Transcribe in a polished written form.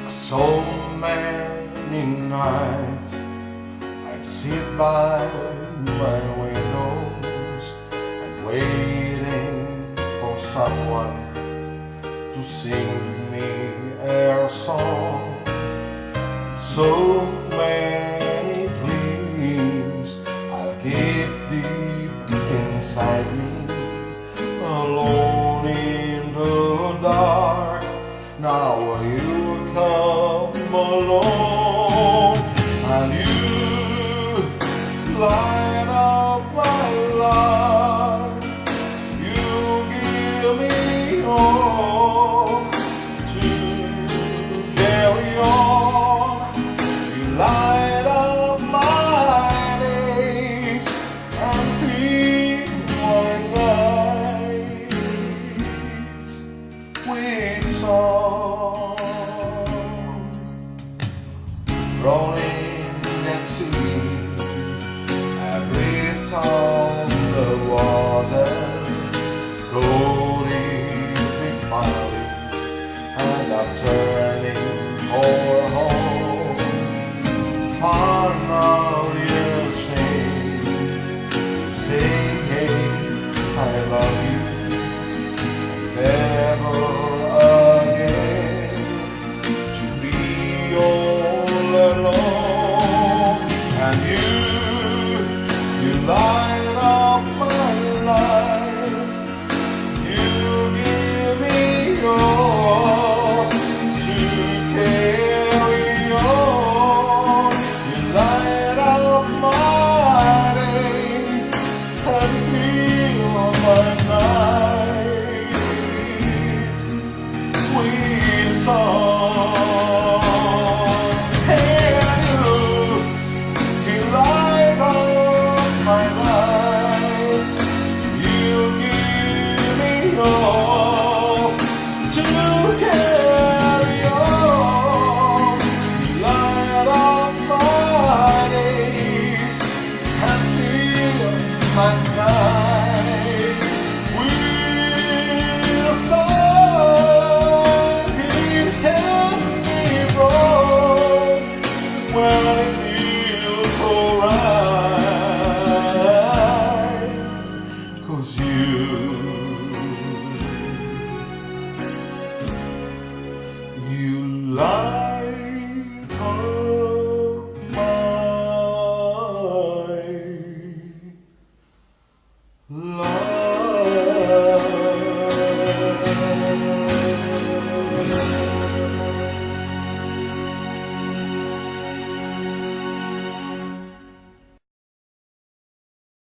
So many nights I'd sit by my windows and waiting for someone to sing me a song. So many dreams I'll keep deep inside me, alone in the dark. Now you come along and you light up my life. You give me hope to carry on. You light up my days and fill my nights with song. Rolling that sea, adrift on the water, coldly finally, and I'm turning for home. Finally ashamed to say, hey, I love you, and never again to be all alone. And you light up my life. You give me hope to carry on. You light up my days and fill my nights with song. My life, you give me all to carry on. You light up my days and fill my